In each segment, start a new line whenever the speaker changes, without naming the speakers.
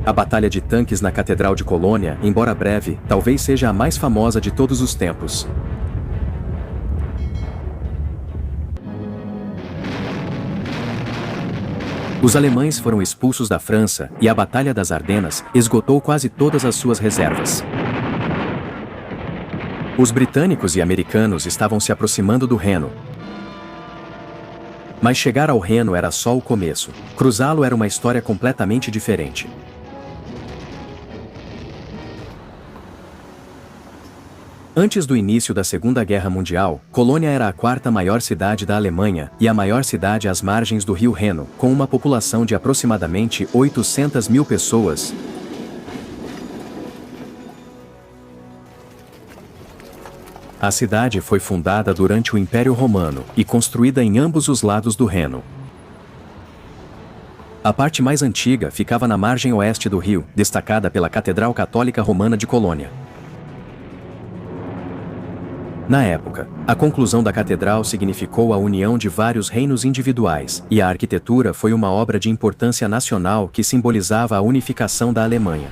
A Batalha de Tanques na Catedral de Colônia, embora breve, talvez seja a mais famosa de todos os tempos. Os alemães foram expulsos da França e a Batalha das Ardenas esgotou quase todas as suas reservas. Os britânicos e americanos estavam se aproximando do Reno. Mas chegar ao Reno era só o começo. Cruzá-lo era uma história completamente diferente. Antes do início da Segunda Guerra Mundial, Colônia era a quarta maior cidade da Alemanha e a maior cidade às margens do rio Reno, com uma população de aproximadamente 800 mil pessoas. A cidade foi fundada durante o Império Romano e construída em ambos os lados do Reno. A parte mais antiga ficava na margem oeste do rio, destacada pela Catedral Católica Romana de Colônia. Na época, a conclusão da catedral significou a união de vários reinos individuais, e a arquitetura foi uma obra de importância nacional que simbolizava a unificação da Alemanha.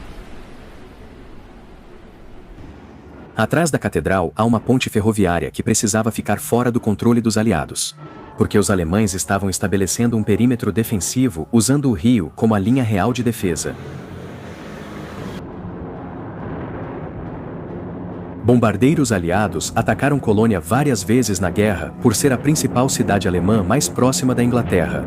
Atrás da catedral há uma ponte ferroviária que precisava ficar fora do controle dos aliados, porque os alemães estavam estabelecendo um perímetro defensivo usando o rio como a linha real de defesa. Bombardeiros aliados atacaram Colônia várias vezes na guerra por ser a principal cidade alemã mais próxima da Inglaterra.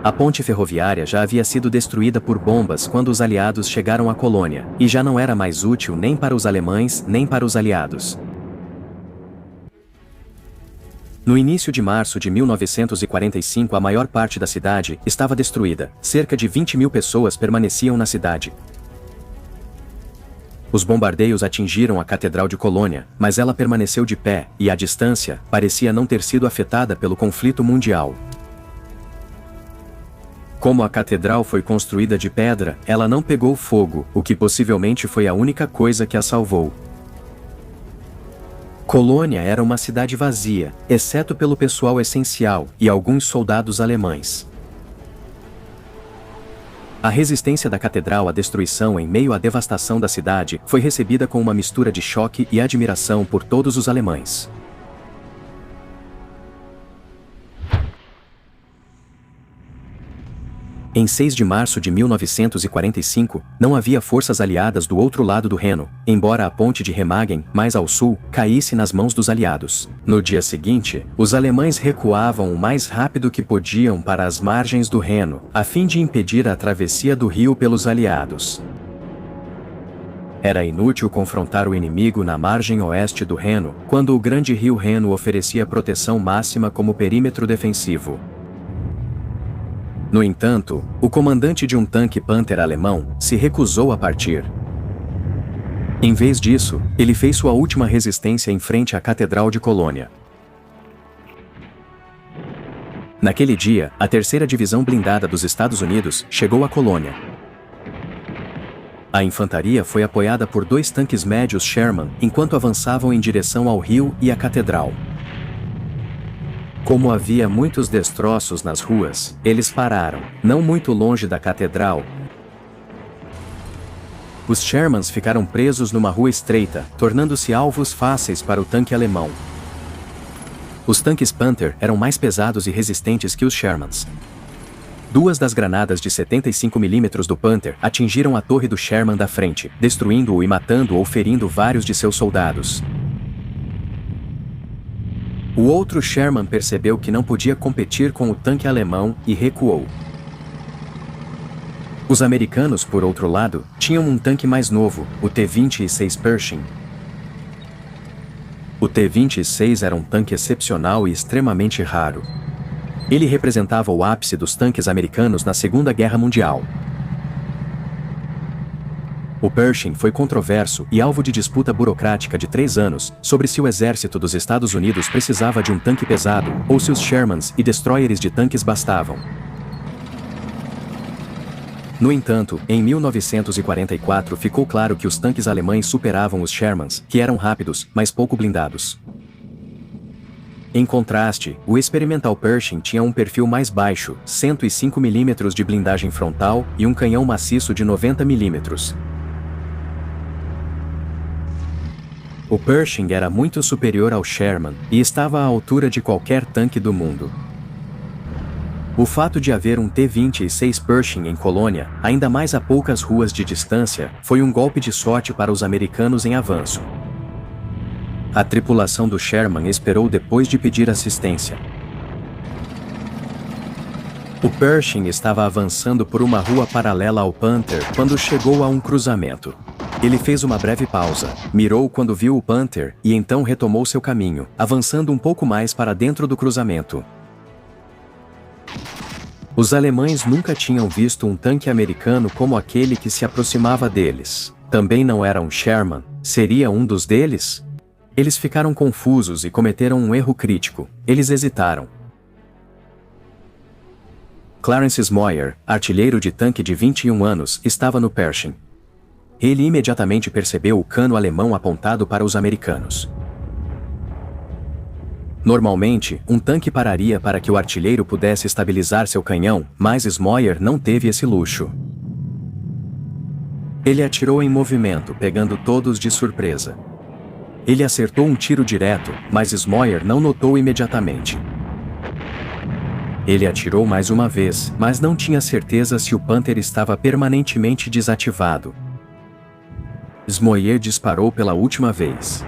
A ponte ferroviária já havia sido destruída por bombas quando os aliados chegaram à Colônia, e já não era mais útil nem para os alemães nem para os aliados. No início de março de 1945, a maior parte da cidade estava destruída. Cerca de 20 mil pessoas permaneciam na cidade. Os bombardeios atingiram a Catedral de Colônia, mas ela permaneceu de pé, e à distância, parecia não ter sido afetada pelo conflito mundial. Como a catedral foi construída de pedra, ela não pegou fogo, o que possivelmente foi a única coisa que a salvou. Colônia era uma cidade vazia, exceto pelo pessoal essencial e alguns soldados alemães. A resistência da catedral à destruição em meio à devastação da cidade foi recebida com uma mistura de choque e admiração por todos os alemães. Em 6 de março de 1945, não havia forças aliadas do outro lado do Reno, embora a ponte de Remagen, mais ao sul, caísse nas mãos dos aliados. No dia seguinte, os alemães recuavam o mais rápido que podiam para as margens do Reno, a fim de impedir a travessia do rio pelos aliados. Era inútil confrontar o inimigo na margem oeste do Reno, quando o grande rio Reno oferecia proteção máxima como perímetro defensivo. No entanto, o comandante de um tanque Panther alemão se recusou a partir. Em vez disso, ele fez sua última resistência em frente à Catedral de Colônia. Naquele dia, a 3ª Divisão Blindada dos Estados Unidos chegou à Colônia. A infantaria foi apoiada por 2 tanques médios Sherman enquanto avançavam em direção ao rio e à catedral. Como havia muitos destroços nas ruas, eles pararam, não muito longe da catedral. Os Shermans ficaram presos numa rua estreita, tornando-se alvos fáceis para o tanque alemão. Os tanques Panther eram mais pesados e resistentes que os Shermans. 2 das granadas de 75 mm do Panther atingiram a torre do Sherman da frente, destruindo-o e matando ou ferindo vários de seus soldados. O outro Sherman percebeu que não podia competir com o tanque alemão e recuou. Os americanos, por outro lado, tinham um tanque mais novo, o T-26 Pershing. O T-26 era um tanque excepcional e extremamente raro. Ele representava o ápice dos tanques americanos na Segunda Guerra Mundial. O Pershing foi controverso e alvo de disputa burocrática de 3 anos sobre se o exército dos Estados Unidos precisava de um tanque pesado ou se os Shermans e destroyers de tanques bastavam. No entanto, em 1944 ficou claro que os tanques alemães superavam os Shermans, que eram rápidos, mas pouco blindados. Em contraste, o experimental Pershing tinha um perfil mais baixo, 105 mm de blindagem frontal e um canhão maciço de 90 mm. O Pershing era muito superior ao Sherman e estava à altura de qualquer tanque do mundo. O fato de haver um T-26 Pershing em Colônia, ainda mais a poucas ruas de distância, foi um golpe de sorte para os americanos em avanço. A tripulação do Sherman esperou depois de pedir assistência. O Pershing estava avançando por uma rua paralela ao Panther quando chegou a um cruzamento. Ele fez uma breve pausa, mirou quando viu o Panther e então retomou seu caminho, avançando um pouco mais para dentro do cruzamento. Os alemães nunca tinham visto um tanque americano como aquele que se aproximava deles. Também não era um Sherman, seria um dos deles? Eles ficaram confusos e cometeram um erro crítico. Eles hesitaram. Clarence Smoyer, artilheiro de tanque de 21 anos, estava no Pershing. Ele imediatamente percebeu o cano alemão apontado para os americanos. Normalmente, um tanque pararia para que o artilheiro pudesse estabilizar seu canhão, mas Smoyer não teve esse luxo. Ele atirou em movimento, pegando todos de surpresa. Ele acertou um tiro direto, mas Smoyer não notou imediatamente. Ele atirou mais uma vez, mas não tinha certeza se o Panther estava permanentemente desativado. Smoyer disparou pela última vez.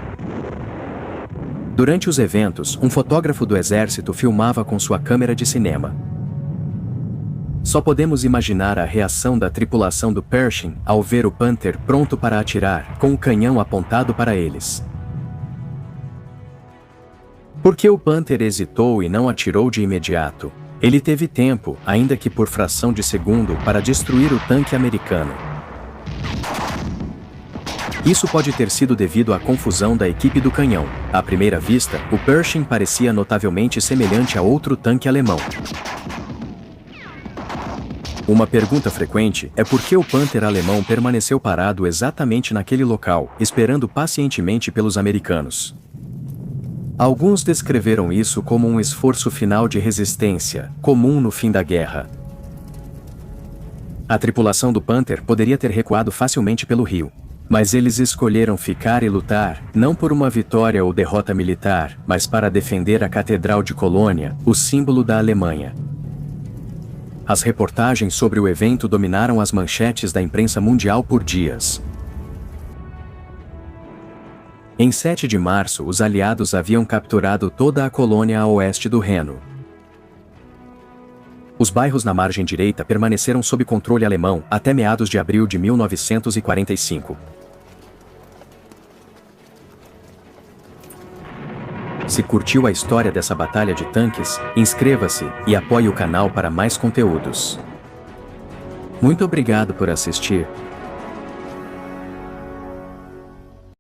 Durante os eventos, um fotógrafo do exército filmava com sua câmera de cinema. Só podemos imaginar a reação da tripulação do Pershing ao ver o Panther pronto para atirar, com o canhão apontado para eles. Por que o Panther hesitou e não atirou de imediato? Ele teve tempo, ainda que por fração de segundo, para destruir o tanque americano. Isso pode ter sido devido à confusão da equipe do canhão. À primeira vista, o Pershing parecia notavelmente semelhante a outro tanque alemão. Uma pergunta frequente é por que o Panther alemão permaneceu parado exatamente naquele local, esperando pacientemente pelos americanos. Alguns descreveram isso como um esforço final de resistência, comum no fim da guerra. A tripulação do Panther poderia ter recuado facilmente pelo rio. Mas eles escolheram ficar e lutar, não por uma vitória ou derrota militar, mas para defender a Catedral de Colônia, o símbolo da Alemanha. As reportagens sobre o evento dominaram as manchetes da imprensa mundial por dias. Em 7 de março, os aliados haviam capturado toda a colônia a oeste do Reno. Os bairros na margem direita permaneceram sob controle alemão até meados de abril de 1945. Se curtiu a história dessa batalha de tanques, inscreva-se e apoie o canal para mais conteúdos. Muito obrigado por assistir.